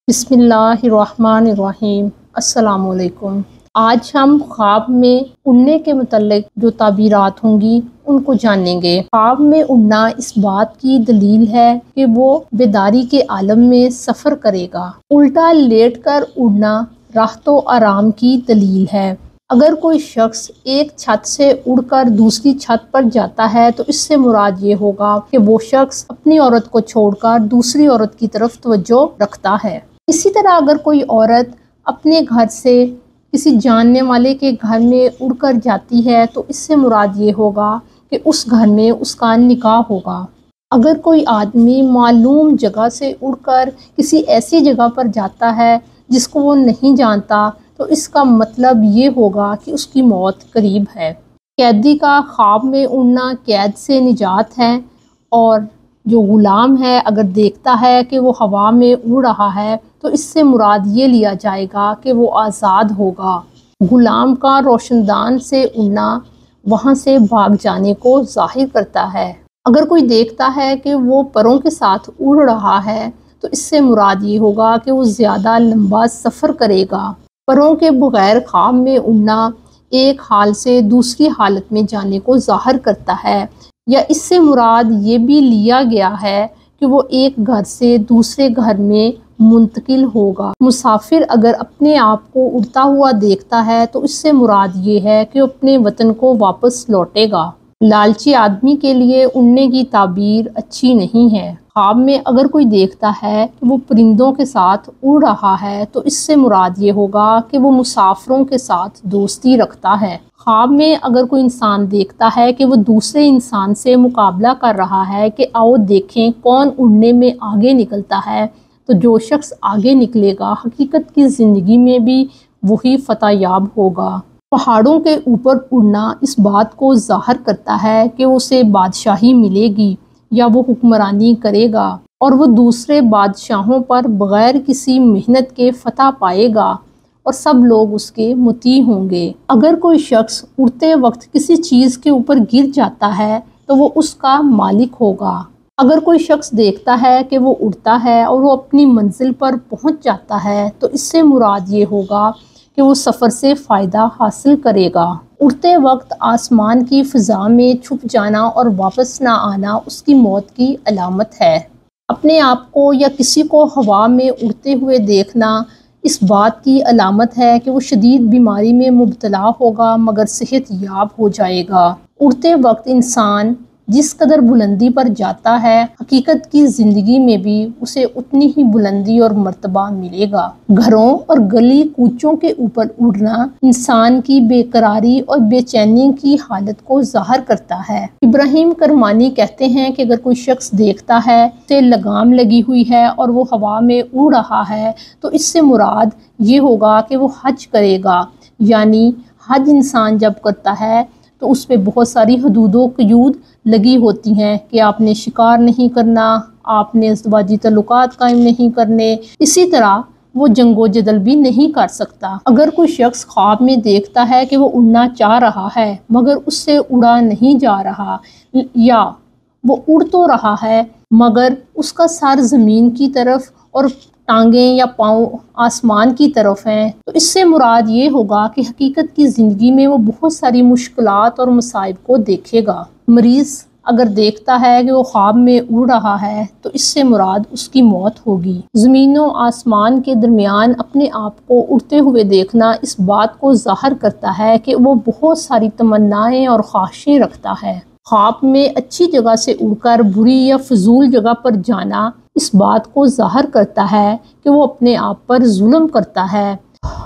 بسم اللہ الرحمن الرحیم۔ السلام علیکم۔ آج ہم خواب میں اڑنے کے متعلق جو تعبیرات ہوں گی ان کو جانیں گے۔ خواب میں اڑنا اس بات کی دلیل ہے کہ وہ بیداری کے عالم میں سفر کرے گا۔ الٹا لیٹ کر اڑنا راحت و آرام کی دلیل ہے۔ اگر کوئی شخص ایک چھت سے اڑ کر دوسری چھت پر جاتا ہے تو اس سے مراد یہ ہوگا کہ وہ شخص اپنی عورت کو چھوڑ کر دوسری عورت کی طرف توجہ رکھتا ہے۔ اسی طرح اگر کوئی عورت اپنے گھر سے کسی جاننے والے کے گھر میں اڑ کر جاتی ہے تو اس سے مراد یہ ہوگا کہ اس گھر میں اس کا نکاح ہوگا۔ اگر کوئی آدمی معلوم جگہ سے اڑ کر کسی ایسی جگہ پر جاتا ہے جس کو وہ نہیں جانتا تو اس کا مطلب یہ ہوگا کہ اس کی موت قریب ہے۔ قیدی کا خواب میں اڑنا قید سے نجات ہے، اور جو غلام ہے اگر دیکھتا ہے کہ وہ ہوا میں اڑ رہا ہے تو اس سے مراد یہ لیا جائے گا کہ وہ آزاد ہوگا۔ غلام کا روشن دان سے اڑنا وہاں سے بھاگ جانے کو ظاہر کرتا ہے۔ اگر کوئی دیکھتا ہے کہ وہ پروں کے ساتھ اڑ رہا ہے تو اس سے مراد یہ ہوگا کہ وہ زیادہ لمبا سفر کرے گا۔ پروں کے بغیر خواب میں اڑنا ایک حال سے دوسری حالت میں جانے کو ظاہر کرتا ہے، یا اس سے مراد یہ بھی لیا گیا ہے کہ وہ ایک گھر سے دوسرے گھر میں منتقل ہوگا۔ مسافر اگر اپنے آپ کو اڑتا ہوا دیکھتا ہے تو اس سے مراد یہ ہے کہ وہ اپنے وطن کو واپس لوٹے گا۔ لالچی آدمی کے لیے اڑنے کی تعبیر اچھی نہیں ہے۔ خواب میں اگر کوئی دیکھتا ہے کہ وہ پرندوں کے ساتھ اڑ رہا ہے تو اس سے مراد یہ ہوگا کہ وہ مسافروں کے ساتھ دوستی رکھتا ہے۔ خواب میں اگر کوئی انسان دیکھتا ہے کہ وہ دوسرے انسان سے مقابلہ کر رہا ہے کہ آؤ دیکھیں کون اڑنے میں آگے نکلتا ہے، تو جو شخص آگے نکلے گا حقیقت کی زندگی میں بھی وہی فتح یاب ہوگا۔ پہاڑوں کے اوپر اڑنا اس بات کو ظاہر کرتا ہے کہ اسے بادشاہی ملے گی یا وہ حکمرانی کرے گا، اور وہ دوسرے بادشاہوں پر بغیر کسی محنت کے فتح پائے گا اور سب لوگ اس کے مطیع ہوں گے۔ اگر کوئی شخص اڑتے وقت کسی چیز کے اوپر گر جاتا ہے تو وہ اس کا مالک ہوگا۔ اگر کوئی شخص دیکھتا ہے کہ وہ اڑتا ہے اور وہ اپنی منزل پر پہنچ جاتا ہے تو اس سے مراد یہ ہوگا کہ وہ سفر سے فائدہ حاصل کرے گا۔ اڑتے وقت آسمان کی فضا میں چھپ جانا اور واپس نہ آنا اس کی موت کی علامت ہے۔ اپنے آپ کو یا کسی کو ہوا میں اڑتے ہوئے دیکھنا اس بات کی علامت ہے کہ وہ شدید بیماری میں مبتلا ہوگا مگر صحت یاب ہو جائے گا۔ اڑتے وقت انسان جس قدر بلندی پر جاتا ہے حقیقت کی زندگی میں بھی اسے اتنی ہی بلندی اور مرتبہ ملے گا۔ گھروں اور گلی کوچوں کے اوپر اڑنا انسان کی بے قراری اور بے چینی کی حالت کو ظاہر کرتا ہے۔ ابراہیم کرمانی کہتے ہیں کہ اگر کوئی شخص دیکھتا ہے اسے لگام لگی ہوئی ہے اور وہ ہوا میں اڑ رہا ہے تو اس سے مراد یہ ہوگا کہ وہ حج کرے گا، یعنی حج انسان جب کرتا ہے تو اس پہ بہت ساری حدود و قیود لگی ہوتی ہیں کہ آپ نے شکار نہیں کرنا، آپ نے ازدواجی تعلقات قائم نہیں کرنے، اسی طرح وہ جنگ و جدل بھی نہیں کر سکتا۔ اگر کوئی شخص خواب میں دیکھتا ہے کہ وہ اڑنا چاہ رہا ہے مگر اس سے اڑا نہیں جا رہا، یا وہ اڑ تو رہا ہے مگر اس کا سر زمین کی طرف اور ٹانگیں یا پاؤں آسمان کی طرف ہیں، تو اس سے مراد یہ ہوگا کہ حقیقت کی زندگی میں وہ بہت ساری مشکلات اور مصائب کو دیکھے گا۔ مریض اگر دیکھتا ہے کہ وہ خواب میں اڑ رہا ہے تو اس سے مراد اس کی موت ہوگی۔ زمین و آسمان کے درمیان اپنے آپ کو اڑتے ہوئے دیکھنا اس بات کو ظاہر کرتا ہے کہ وہ بہت ساری تمنائیں اور خواہشیں رکھتا ہے۔ خواب میں اچھی جگہ سے اڑ کر بری یا فضول جگہ پر جانا اس بات کو ظاہر کرتا ہے کہ وہ اپنے آپ پر ظلم کرتا ہے،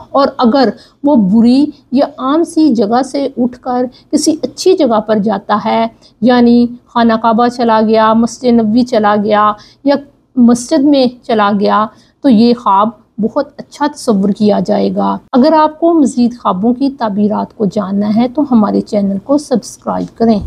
اور اگر وہ بری یا عام سی جگہ سے اٹھ کر کسی اچھی جگہ پر جاتا ہے، یعنی خانہ کعبہ چلا گیا، مسجد نبوی چلا گیا یا مسجد میں چلا گیا، تو یہ خواب بہت اچھا تصور کیا جائے گا۔ اگر آپ کو مزید خوابوں کی تعبیرات کو جاننا ہے تو ہمارے چینل کو سبسکرائب کریں۔